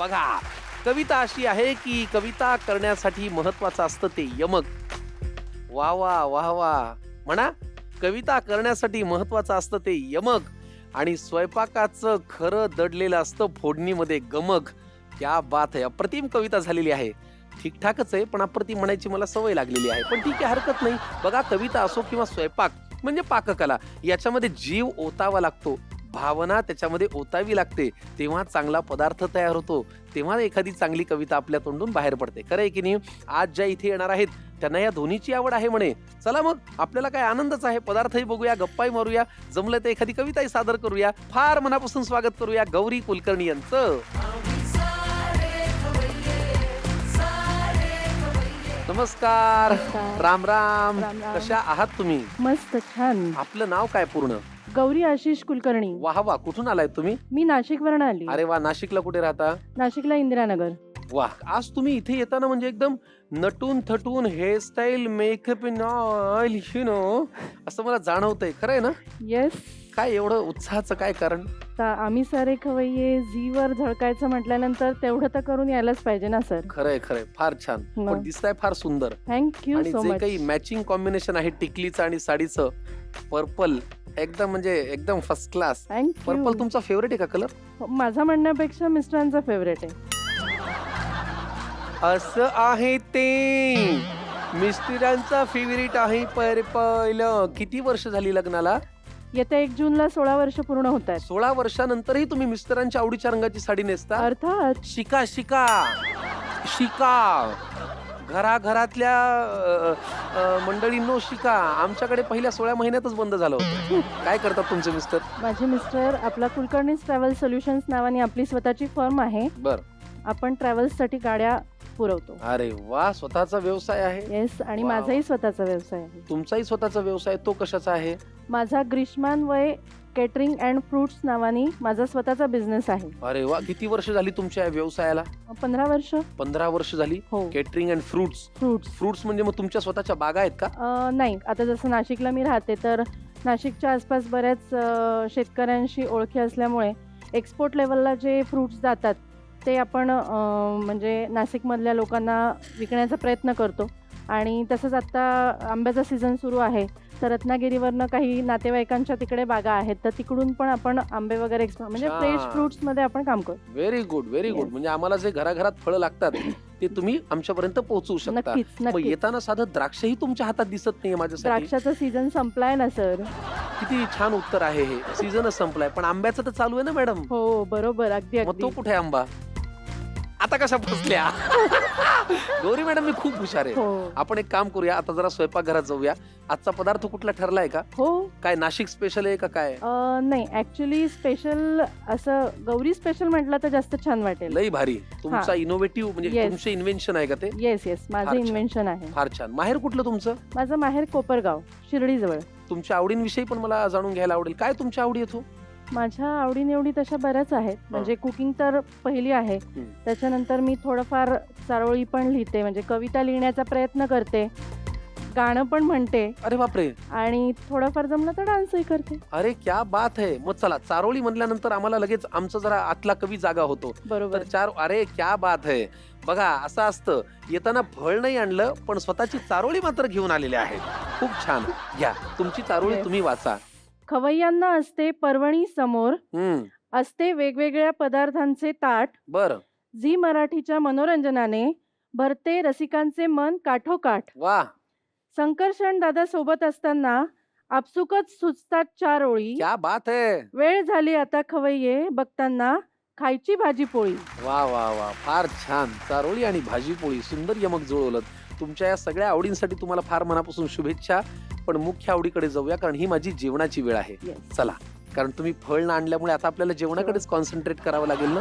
बघा, कविता अशी आहे की कविता करण्यासाठी महत्वाचं असतं ते यमक. वा वा वा वा म्हणा, कविता करण्यासाठी महत्वाचं असतं ते यमक आणि स्वयंपाकाचं खरं दडलेलं असतं फोडणीमध्ये गमक. क्या बात आहे, अप्रतिम कविता झालेली आहे. ठीकठाकच आहे, पण अप्रतिम म्हणायची मला सवय लागलेली आहे, पण ठीक आहे, हरकत नाही. बघा, कविता असो किंवा स्वयंपाक म्हणजे पाककला, याच्यामध्ये जीव ओतावा लागतो, भावना त्याच्यामध्ये ओतावी लागते, तेव्हा चांगला पदार्थ तयार होतो, तेव्हा एखादी चांगली कविता आपल्या तोंडून बाहेर पडते. खरं आहे की नाही? आज ज्या इथे येणार आहेत त्यांना या दोन्हीची आवड आहे म्हणे. चला मग, आपल्याला काय आनंदच आहे. पदार्थही बघूया, गप्पाही मारूया, जमलं तर एखादी कविताही सादर करूया. फार मनापासून स्वागत करूया गौरी कुलकर्णी यांचं. नमस्कार. नमस्कार. राम राम. राम राम. कशा आहात तुम्ही? मस्त छान. आपलं नाव काय पूर्ण? गौरी आशिष कुलकर्णी. वाह वाह. कुठून आलाय तुम्ही? मी नाशिक वरून आली. अरे वा, नाशिकला कुठे राहता? नाशिकला इंदिरानगर. वाह, आज तुम्ही इथे येताना म्हणजे एकदम नटून थटून, हेअरस्टाईल, मेकअप असं मला जाणवतंय. खरं आहे ना? येस. काय एवढं उत्साहाचं काय कारण? आम्ही सारे खवय्ये झीवर झळकायचं म्हटल्यानंतर तेवढं तर करून यायलाच पाहिजे ना सर. खरंय खरंय, फार छान. पण दिसताय फार सुंदर. थँक्यू आणि सो जे मच. काही मॅचिंग कॉम्बिनेशन आहे टिकलीचं आणि साडीचं, पर्पल, एकदम म्हणजे एकदम फर्स्ट क्लास. थँक्यू. पर्पल तुमचा फेवरेट आहे का कलर? माझा म्हणण्यापेक्षा मिस्टरांचा फेवरेट आहे. असं आहे ते, मिस्टरांचा फेवरेट आहे पर्पल. किती वर्ष झाली लग्नाला? येत्या 1 जूनला 16 वर्ष पूर्ण होत आहेत. 16 वर्षानंतरही तुम्ही मिस्टरांच्या आवडीच्या रंगाची साडी नेसता? अर्थात. शिका शिका शिका. घराघरातल्या मंडळींनो शिका. आमच्याकडे पहिल्या 16 महिन्यातच बंद झालं होतं. काय करतात तुमचे मिस्टर? माझे मिस्टर आपला कुलकर्णी ट्रॅव्हल सोल्युशन्स नावाने आपली स्वतःची फर्म आहे. बर. आपण ट्रॅव्हल्ससाठी गाड्या पुरवतो. अरे वा, स्वतःचा व्यवसाय आहे. येस. आणि वा. माझाही स्वतःचा व्यवसाय आहे. तुमचाही स्वतःचा व्यवसाय, तो कशाचा आहे? माझा ग्रीष्मान्वय केटरिंग अँड फ्रुट्स नावाने माझा स्वतःचा बिझनेस आहे. अरे वा, किती वर्ष झाली तुमच्या या व्यवसायाला? 15 वर्ष. 15 वर्ष झाली. हो. Catering and fruits. फ्रुट्स म्हणजे मग तुमच्या स्वतःच्या बागा आहेत का? नाही, आता जसं नाशिकला मी राहते तर नाशिकच्या आसपास बऱ्याच शेतकऱ्यांशी ओळखी असल्यामुळे एक्सपोर्ट लेवलला जे फ्रुट्स जातात ते आपण म्हणजे नाशिकमधल्या लोकांना विकण्याचा प्रयत्न करतो. आणि तसंच आत्ता आंब्याचा सीझन सुरू आहे, तर रत्नागिरीवरनं काही नातेवाईकांच्या तिकडे बागा आहेत, तर तिकडून पण आपण आंबे वगैरे एक्सपोर्ट म्हणजे छान. फ्रेश फ्रुट्समध्ये आपण काम करतो. Very good, very good. Yes. म्हणजे आम्हाला जे घराघरात फळं लागतात ते तुम्ही आमच्यापर्यंत पोहोचवू शकता. नक्कीच मग नक्कीच. येताना साधं द्राक्षही तुमच्या हातात दिसत नाहीये माझ्यासाठी. द्राक्षाचा सीझन संपलाय ना सर. किती छान उत्तर आहे हे. सीझनच संपलाय, पण आंब्याचं तर चालू आहे ना मॅडम. हो बरोबर, अगदी मग तो अगदी. कुठे आहे आंबा? आता कशा फसल्या? गौरी मॅडम मी खूप हुशार आहे. हो आपण एक काम करूया, आता जरा स्वयंपाकघरात जाऊया. आजचा पदार्थ कुठला ठरलाय का? हो. काय नाशिक स्पेशल आहे का काय? नाही, ऍक्च्युली स्पेशल असं गौरी स्पेशल म्हटलं तर जास्त छान वाटेल. लई भारी. तुमचा इनोव्हेटिव्ह म्हणजे Yes. तुमचे इन्व्हेन्शन आहे का ते? येस येस, माझं फार छान. इन्व्हेन्शन आहे. फार छान. माहेर कुठलं तुमचं? माझं माहेर कोपरगाव, शिर्डीजवळ. तुमच्या आवडींविषयी पण मला जाणून घ्यायला आवडेल. काय तुमच्या आवडी येतो? माझ्या आवडीनिवडी तशा बऱ्याच आहेत. म्हणजे कुकिंग तर पहिली आहे, त्याच्यानंतर मी थोडंफार चारोळी पण लिहिते, म्हणजे कविता लिहिण्याचा प्रयत्न करते, गाणं पण म्हणते, अरे बापरे. आणि थोडंफार जमलं तर डान्सही करते. अरे क्या बात आहे. मग चला, चारोळी म्हणल्यानंतर आम्हाला लगेच आमचा जरा आतला कवी जागा होतो. बरोबर. तर अरे क्या बात आहे. बघा, असं असतं, येताना फळ नाही आणलं पण स्वतःची चारोळी मात्र घेऊन आलेले आहेत. खूप छान. घ्या तुमची चारोळी, Yes. तुम्ही वाचा. खवय्यांना असते पर्वणी समोर, हम्म. असते वेगवेगळ्या पदार्थांचे ताट, बर. झी मराठीच्या मनोरंजनाने भरते रसिकांचे मन काठोकाठ. वा. संकर्षण दादा सोबत असताना आपसुकच सुचतात 4 ओळी. क्या बात आहे. वेळ झाली आता खवय्ये बघताना खायची भाजी पोळी. वा वा वा, फार छान. चारोळी आणि भाजी पोळी, सुंदर यमक जुळवलं. तुमच्या या सगळ्या आवडींसाठी तुम्हाला फार मनापासून शुभेच्छा. पण मुख्य आवडीकडे जाऊया, कारण ही माझी जेवणाची वेळ आहे. Yes. चला, कारण तुम्ही फळ न आणल्यामुळे आता आपल्याला जेवणाकडेच कॉन्सन्ट्रेट करावं लागेल ना.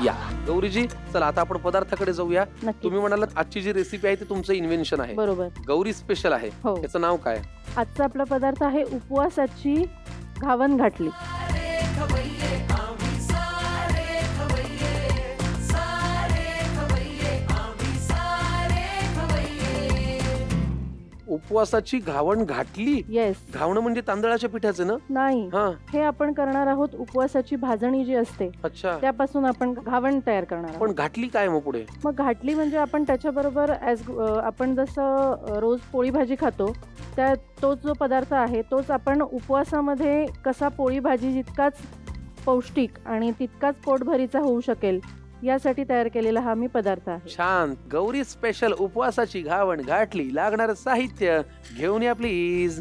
या गौरीजी, चला आता आपण पदार्थाकडे जाऊया. नक्की. तुम्ही म्हणालात आजची जी रेसिपी आहे ती तुमचं इन्व्हेन्शन आहे, बरोबर. गौरी स्पेशल आहे. हो. याचं नाव काय? आजचा आपला पदार्थ आहे उपवासाची घावन घाटली. उपवासाची घावण घातली. येस. घावणं म्हणजे तांदळाच्या पिठाचं ना? नाही, हा. हे आपण करणार आहोत उपवासाची भाजणी जी असते अच्छा. त्यापासून आपण घावण तयार करणार आहोत. पण घातली काय मग पुढे? मग घाटली म्हणजे आपण त्याच्याबरोबर आपण जसं रोज पोळी भाजी खातो त्या तोच जो पदार्थ आहे तोच आपण उपवासामध्ये कसा पोळी भाजी जितकाच पौष्टिक आणि तितकाच पोटभरीचा होऊ शकेल यासाठी तयार केलेला हा मी पदार्थ आहे. छान. गौरी स्पेशल उपवासाची घावण घाटली. लागणार साहित्य घेऊन या प्लीज.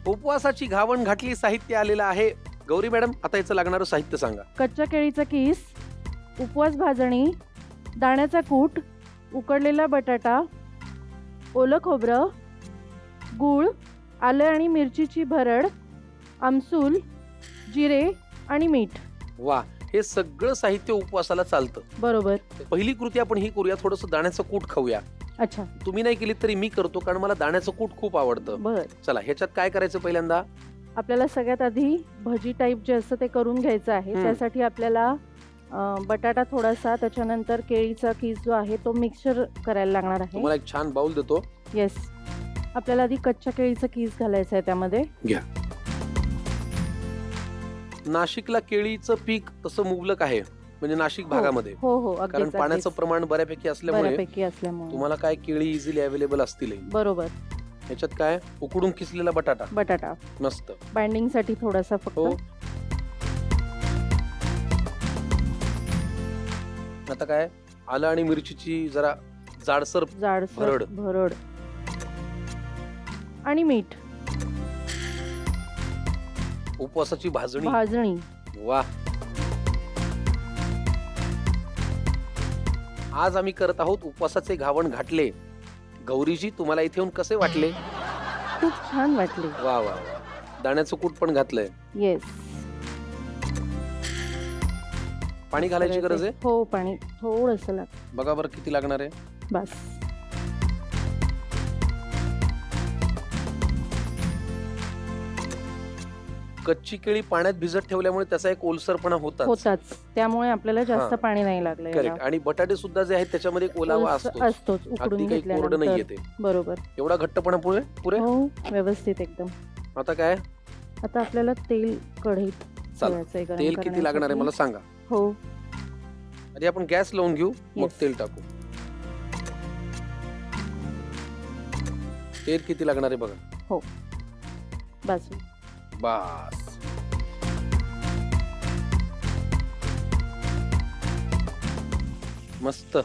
उपवासाची घावण घाटली साहित्य आलेलं आहे. गौरी मॅडम, आता याचं लागणारं साहित्य सांगा. कच्च्या केळीचा किस, उपवास भाजणी, दाण्याचा कूट, उकडलेला बटाटा, ओलं खोबरं, गूळ, आलं आणि मिरचीची भरड, आमसूल, जिरे आणि मीठ. वा, हे सगळं साहित्य उपवासाला चालतं. बरोबर. पहिली कृती आपण ही करूया, थोडंसं दाण्याचं कूट खाऊया. अच्छा. तुम्ही नाही केली तरी मी करतो, कारण मला दाण्याचं कूट खूप आवडतं. बर. चला, ह्याच्यात काय करायचं पहिल्यांदा? आपल्याला सगळ्यात आधी भजी टाईप जे असतं ते करून घ्यायचं आहे. त्यासाठी आपल्याला बटाटा थोडासा, त्याच्यानंतर केळीचा किस जो आहे तो मिक्सचर करायला लागणार आहे. तुम्हाला एक छान बाउल देतो. येस. आपल्याला आधी कच्च्या केळीचा किस घालायचा आहे त्यामध्ये. घ्या. नाशिकला केळीचं पीक तसं मुबलक आहे, म्हणजे नाशिक भागामध्ये. हो हो, कारण अगदीच पाण्याचं अगदीच. प्रमाण बऱ्यापैकी असल्यामुळे बऱ्यापैकी असल्यामुळे तुम्हाला काय केळी इझिली अवेलेबल असतील. बरोबर. याच्यात काय? उकडून किसलेला बटाटा. बटाटा मस्त. बाइंडिंग साठी थोडासा फक्त. हो. आता काय? आलं आणि मिरचीची जरा जाडसर जाडसर भरड आणि मीठ. उपवासाची भाजणी. वा. आज आम्ही करत आहोत उपवासाचे घावण घाटले. गौरीजी, तुम्हाला इथे येऊन कसे वाटले? खूप छान वाटले. वा वा वा. दाण्याचं कूट पण घातलंय. येस. पाणी घालायची गरज आहे? हो, पाणी थोडंसं लागतं. बघा बरं किती लागणार आहे. बस. कच्ची केळी पाण्यात भिजत ठेवल्यामुळे त्याचा एक ओलसरपणा होताच. त्यामुळे आपल्याला जास्त पाणी नाही लागलं. करेक्ट. आणि बटाटे सुद्धा जे आहेत त्याच्यामध्ये एक ओलावा असतोच उकडून काही कोरडं नाहीये ते. बरोबर. एवढा घट्टपणा पुरे. हो, व्यवस्थित एकदम. आता काय? आता आपल्याला तेल कढईत ठेवायचंय गरम तेल किती लागणार आहे मला सांगा. हो. आधी आपण गॅस लावून घेऊ, मग Yes. तेल टाकू. तेल किती लागणार आहे बघा. हो, बस. बस. मस्त.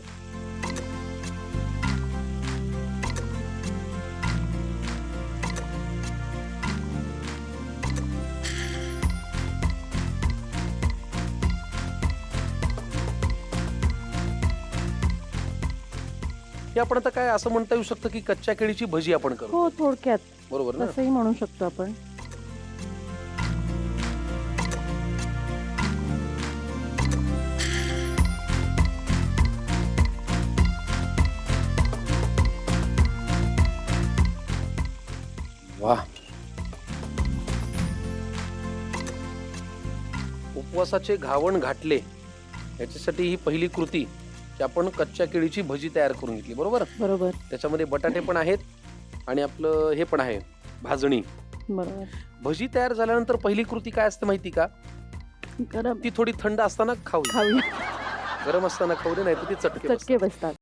हे आपण आता काय असं म्हणता येऊ शकतं की कच्च्या केळीची भजी आपण करतो. हो, थोडक्यात बरोबर ना? असंही म्हणू शकतो आपण. वाह. उपवासाचे घावण घाटले याच्यासाठी ही पहिली कृती की आपण कच्च्या केळीची भजी तयार करून घेतली. बरोबर. त्याच्यामध्ये बटाटे पण आहेत आणि आपलं हे पण आहे, भाजणी. बरोबर. भजी तयार झाल्यानंतर पहिली कृती काय असते माहिती का? गरम. ती थोडी थंड असताना खाऊ. खाऊया. गरम असताना खाऊ दे, नाही तर ती चटके बसतात.